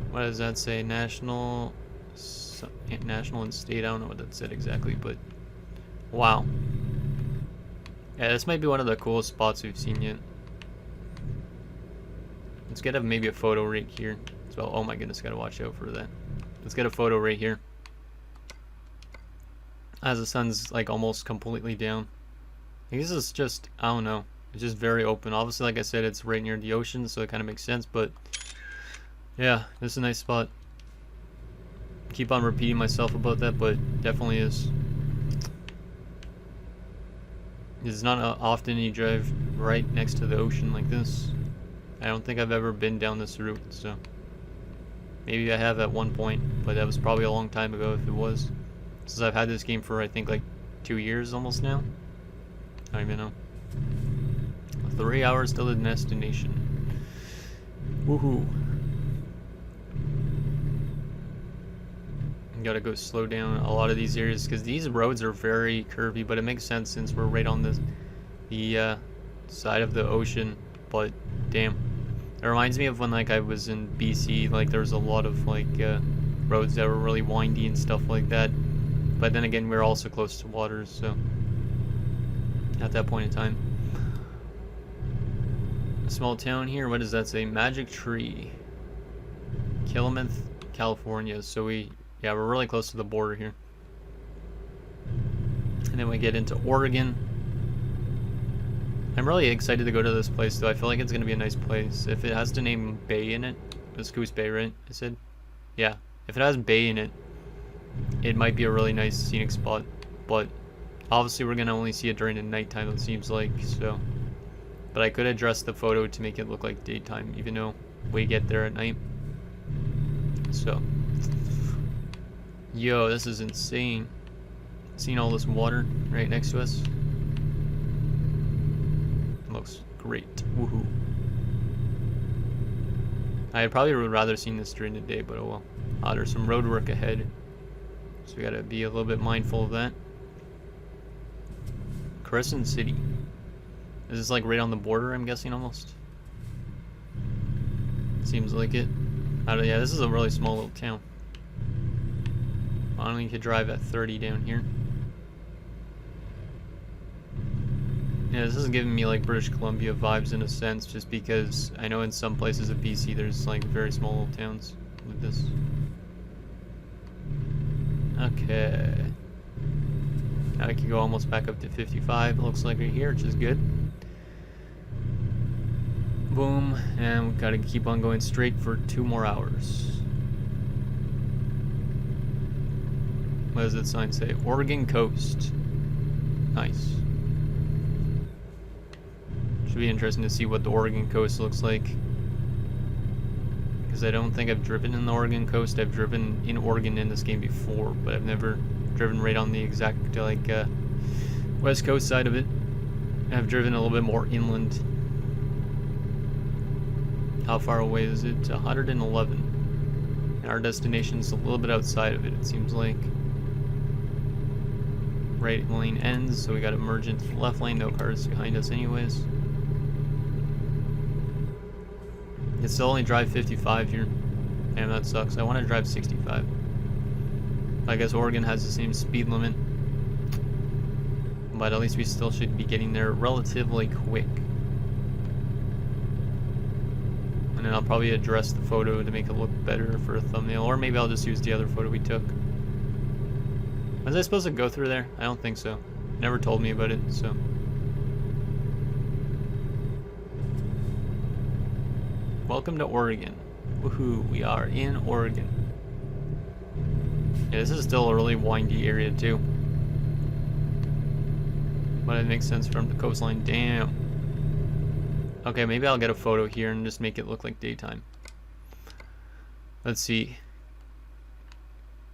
What does that say? National and state. I don't know what that said exactly, but wow. Yeah, this might be one of the coolest spots we've seen yet. Let's get maybe a photo right here. So, oh my goodness, gotta watch out for that. Let's get a photo right here. As the sun's like almost completely down. I guess it's just, I don't know. It's just very open. Obviously, like I said, it's right near the ocean, so it kind of makes sense. But yeah, this is a nice spot. Keep on repeating myself about that, but definitely is. It's not often you drive right next to the ocean like this. I don't think I've ever been down this route, so maybe I have at one point, but that was probably a long time ago if it was. Since I've had this game for I think like 2 years almost now. I don't even know. 3 hours to the destination. Woohoo. Gotta go slow down a lot of these areas because these roads are very curvy, but it makes sense since we're right on the side of the ocean. But damn, it reminds me of when like I was in BC. Like there was a lot of like roads that were really windy and stuff like that. But then again, we're also close to water, so at that point in time. A small town here. What does that say? Magic Tree, Sacramento, California. So yeah, we're really close to the border here. And then we get into Oregon. I'm really excited to go to this place, though. I feel like it's going to be a nice place. If it has the name Bay in it, it's Coos Bay, right? I said? Yeah. If it has Bay in it, it might be a really nice scenic spot. But obviously we're going to only see it during the nighttime, it seems like. So, but I could adjust the photo to make it look like daytime, even though we get there at night. So, yo, this is insane. Seeing all this water right next to us. Looks great. Woohoo. I probably would rather seen this during the day, but oh well. There's some road work ahead, so we gotta be a little bit mindful of that. Crescent City. Is this like right on the border, I'm guessing, almost? Seems like it. Yeah, this is a really small little town. I only could drive at 30 down here. Yeah, this is giving me like British Columbia vibes in a sense, just because I know in some places of BC there's like very small little towns like this. Okay. Now I can go almost back up to 55, it looks like right here, which is good. Boom, and we've got to keep on going straight for 2 more hours. What does that sign say? Oregon Coast. Nice. Should be interesting to see what the Oregon coast looks like. Because I don't think I've driven in the Oregon coast. I've driven in Oregon in this game before, but I've never driven right on the exact west coast side of it. I've driven a little bit more inland. How far away is it? 111. And our destination's a little bit outside of it, it seems like. Right lane ends, so we gotta merge into the left lane. No cars behind us anyways. Can still only drive 55 here. Damn, that sucks. I want to drive 65. I guess Oregon has the same speed limit. But at least we still should be getting there relatively quick. And then I'll probably address the photo to make it look better for a thumbnail. Or maybe I'll just use the other photo we took. Was I supposed to go through there? I don't think so. Never told me about it, so. Welcome to Oregon. Woohoo, we are in Oregon. Yeah, this is still a really windy area too. But it makes sense from the coastline. Damn. Okay, maybe I'll get a photo here and just make it look like daytime. Let's see.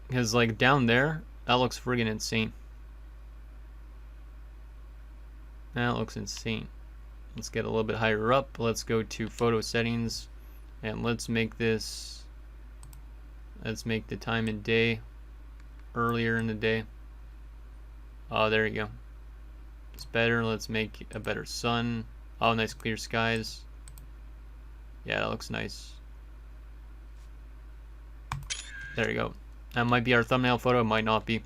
Because like down there, that looks friggin' insane. That looks insane. Let's get a little bit higher up. Let's go to photo settings and let's make this, let's make the time and day earlier in the day. Oh, there you go. It's better. Let's make a better sun. Oh, nice clear skies. Yeah, that looks nice. There you go. That might be our thumbnail photo. It might not be.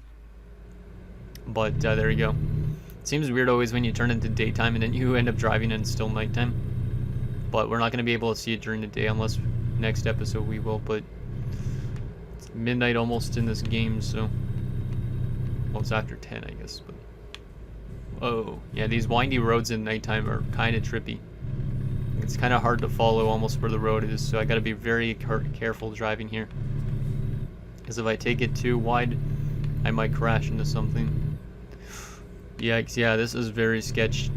But there you go. It seems weird always when you turn into daytime and then you end up driving and it's still nighttime. But we're not going to be able to see it during the day unless next episode we will. But it's midnight almost in this game, so. Well, it's after 10, I guess. But. Oh, yeah, these windy roads in nighttime are kind of trippy. It's kind of hard to follow almost where the road is, so I got to be very careful driving here. Because if I take it too wide, I might crash into something. Yikes, yeah, this is very sketch.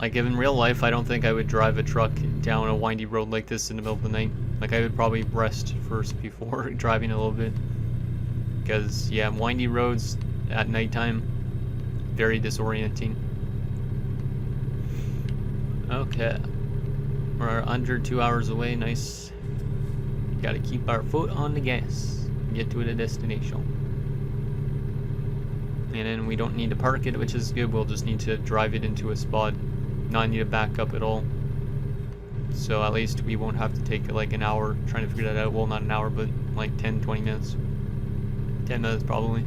Like, in real life, I don't think I would drive a truck down a windy road like this in the middle of the night. Like, I would probably rest first before driving a little bit. Because, yeah, windy roads at nighttime, very disorienting. Okay. We're under 2 hours away, nice. Gotta keep our foot on the gas. Get to the destination. And then we don't need to park it, which is good. We'll just need to drive it into a spot. Not need to back up at all. So at least we won't have to take like an hour trying to figure that out. Well, not an hour, but like 10, 20 minutes. 10 minutes probably.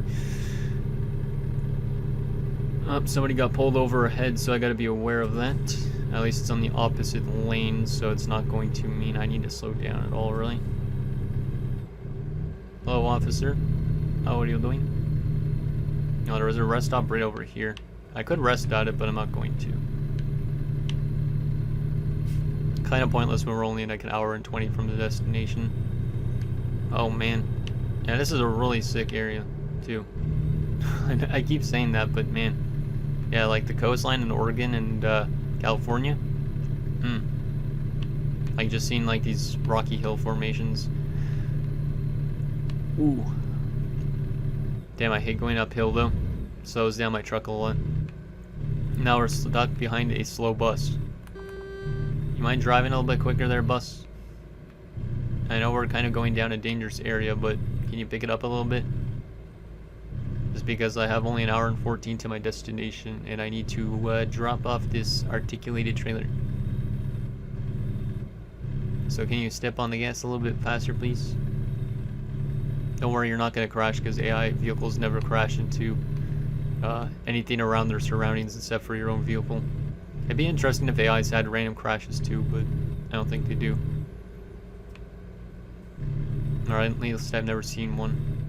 Oh, somebody got pulled over ahead, so I gotta be aware of that. At least it's on the opposite lane, so it's not going to mean I need to slow down at all, really. Hello, officer. How are you doing? No, there was a rest stop right over here. I could rest at it, but I'm not going to. Kind of pointless when we're only like an hour and 20 from the destination. Oh man. Yeah, this is a really sick area, too. I keep saying that, but man. Yeah, like the coastline in Oregon and California. Like just seeing like these rocky hill formations. Ooh. Damn, I hate going uphill though. Slows down my truck a lot. Now we're stuck behind a slow bus. You mind driving a little bit quicker there, bus? I know we're kind of going down a dangerous area, but can you pick it up a little bit? Just because I have only an hour and 14 to my destination and I need to drop off this articulated trailer. So can you step on the gas a little bit faster, please? Don't worry, you're not going to crash because AI vehicles never crash into anything around their surroundings except for your own vehicle. It'd be interesting if AIs had random crashes too, but I don't think they do. Alright, at least I've never seen one.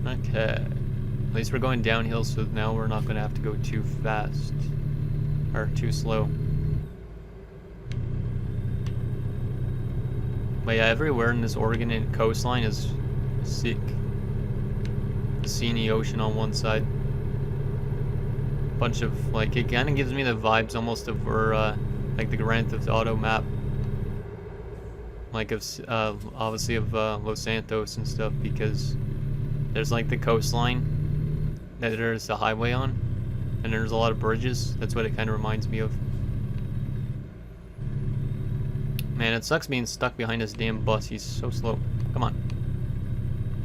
Okay. At least we're going downhill, so now we're not going to have to go too fast. Or too slow. But yeah, everywhere in this Oregon and coastline is sick. Seeing the ocean on one side. bunch of, like, it kind of gives me the vibes almost of where, like the Grand Theft Auto map. Like, of, obviously of Los Santos and stuff, because there's like the coastline that there's a highway on, and there's a lot of bridges. That's what it kind of reminds me of. Man, it sucks being stuck behind this damn bus. He's so slow. Come on.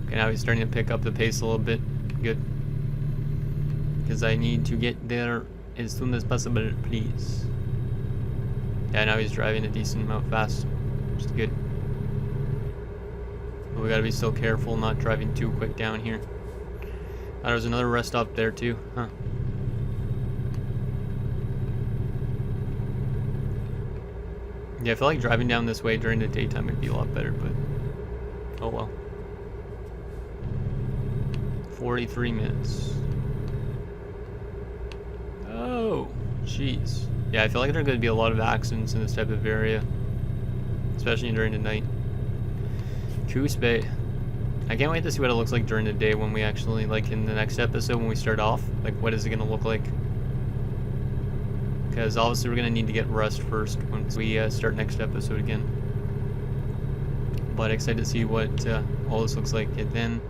Okay, now he's starting to pick up the pace a little bit. Good. Because I need to get there as soon as possible, please. Yeah, now he's driving a decent amount fast. Which is good. But we gotta be still careful, not driving too quick down here. Oh, there's another rest stop there too. Huh. Yeah, I feel like driving down this way during the daytime would be a lot better, but oh well. 43 minutes. Oh, jeez. Yeah, I feel like there are going to be a lot of accidents in this type of area, especially during the night. Coos Bay. I can't wait to see what it looks like during the day when we actually, like in the next episode when we start off. Like, what is it going to look like? Because obviously we're going to need to get rest first once we start next episode again. But excited to see what all this looks like. And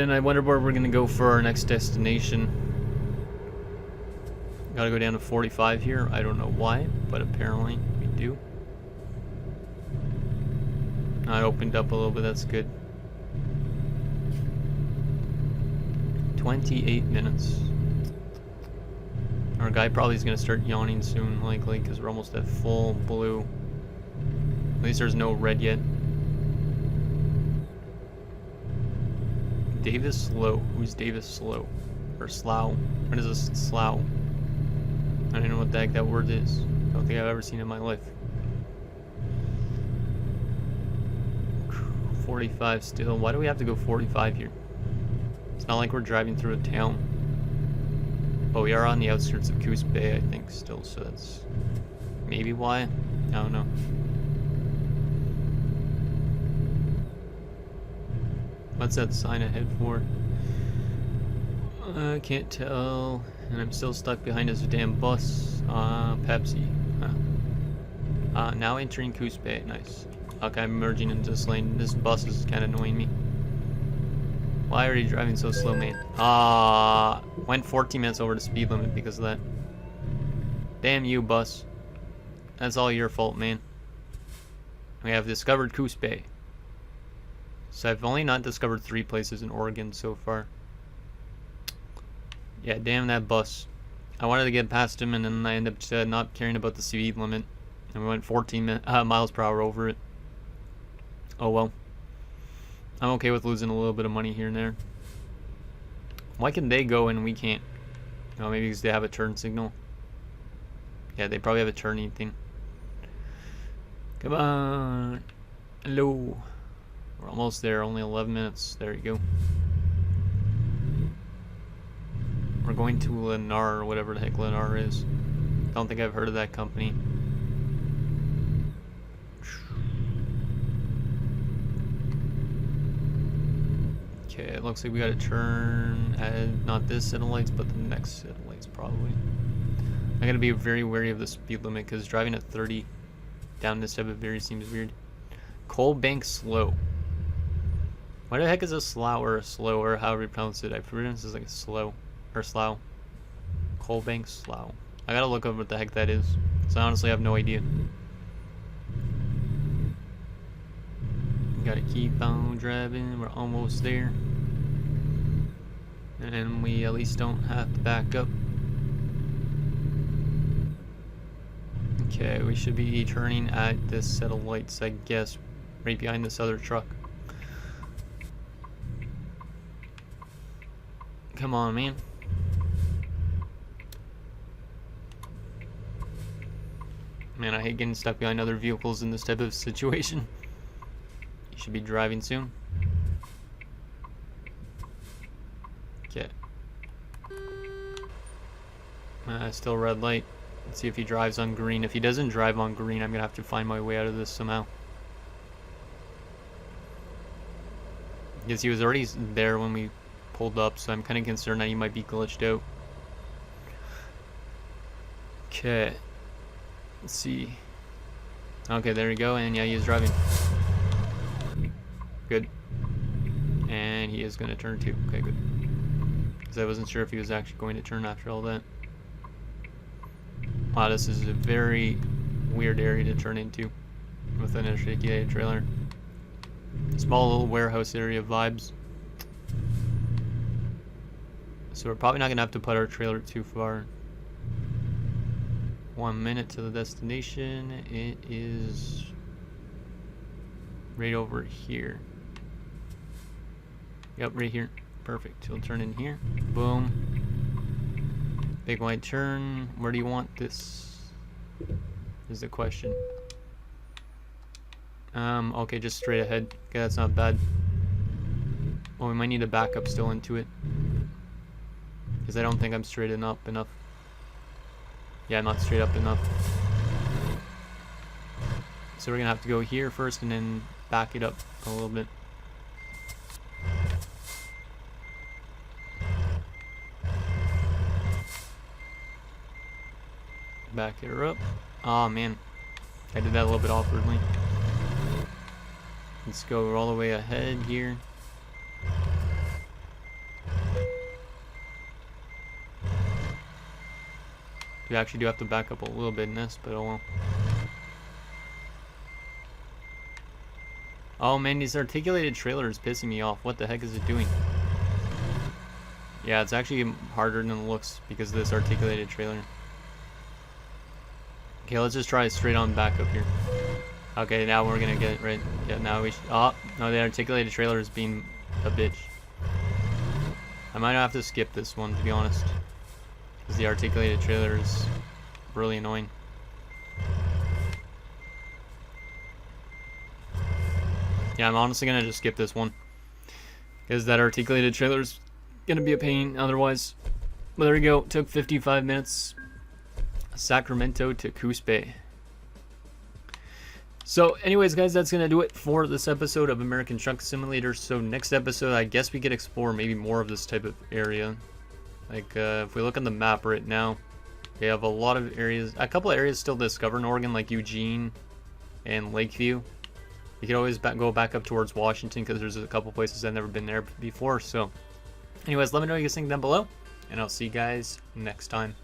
then I wonder where we're going to go for our next destination. Gotta go down to 45 here. I don't know why, but apparently we do. I opened up a little bit, that's good. 28 minutes. Our guy probably is going to start yawning soon, likely, because we're almost at full blue. At least there's no red yet. Davis Slow. Who's Davis Slow? Or Slough? What is this Slough? I don't know what the heck that word is. I don't think I've ever seen it in my life. 45 still. Why do we have to go 45 here? It's not like we're driving through a town. But we are on the outskirts of Coos Bay, I think, still, so that's maybe why. I don't know. What's that sign ahead for? I can't tell. And I'm still stuck behind this damn bus. Pepsi. Huh. Now entering Coos Bay. Nice. Okay, I'm merging into this lane. This bus is kind of annoying me. Why are you driving so slow, man? Went 14 minutes over the speed limit because of that. Damn you, bus. That's all your fault, man. We have discovered Coos Bay. So I've only not discovered 3 places in Oregon so far. Yeah, damn that bus. I wanted to get past him and then I ended up not caring about the speed limit. And we went 14 miles per hour over it. Oh well. I'm okay with losing a little bit of money here and there. Why can they go and we can't? Oh, maybe because they have a turn signal. Yeah, they probably have a turning thing. Come on. Hello. We're almost there. Only 11 minutes. There you go. We're going to Lennar, or whatever the heck Lennar is. Don't think I've heard of that company. Okay, it looks like we gotta turn at not this set of lights, but the next set of lights probably. I gotta be very wary of the speed limit because driving at 30 down this type of area seems weird. Coal Bank Slow. Why the heck is a slough or a slow or however you pronounce it? I pronounce it like a slow or slough. Coal Bank Slough. I gotta look up what the heck that is. So I honestly have no idea. Gotta keep on driving. We're almost there. And we at least don't have to back up. Okay, we should be turning at this set of lights, I guess, right behind this other truck. Come on, man. Man, I hate getting stuck behind other vehicles in this type of situation. You should be driving soon. Okay. Still red light. Let's see if he drives on green. If he doesn't drive on green, I'm gonna have to find my way out of this somehow. Because he was already there when we pulled up, so I'm kind of concerned that he might be glitched out. Okay. Let's see. Okay, there you go. And yeah, he is driving. Good. And he is going to turn too. Okay, good. Because I wasn't sure if he was actually going to turn after all that. Wow, this is a very weird area to turn into with an articulated trailer. Small little warehouse area vibes. So we're probably not going to have to put our trailer too far. 1 minute to the destination. It is right over here. Yep, right here. Perfect. We'll turn in here. Boom. Big wide turn. Where do you want this? Is the question. Okay, just straight ahead. Okay, that's not bad. Well, we might need a backup still into it. Because I don't think I'm straight enough. Yeah, I'm not straight up enough. So we're going to have to go here first and then back it up a little bit. Back her up. Oh man, I did that a little bit awkwardly. Let's go all the way ahead here. We actually do have to back up a little bit in this, but oh well. Oh man, this articulated trailer is pissing me off. What the heck is it doing? Yeah, it's actually harder than it looks because of this articulated trailer. Okay, let's just try straight on back up here. Okay, now we're gonna get it right. Yeah, now we should. Oh, no, the articulated trailer is being a bitch. I might have to skip this one, to be honest. Because the articulated trailer is really annoying. Yeah, I'm honestly gonna just skip this one. Because that articulated trailer is gonna be a pain otherwise. But there we go. Took 55 minutes. Sacramento to Coos Bay. So anyways guys, that's gonna do it for this episode of American Truck Simulator. So next episode, I guess we could explore maybe more of this type of area. Like if we look on the map right now, we have a lot of areas, a couple of areas still to discover in Oregon, like Eugene and Lakeview. You could always go back up towards Washington because there's a couple places I've never been there before. So anyways, let me know what you guys think down below, and I'll see you guys next time.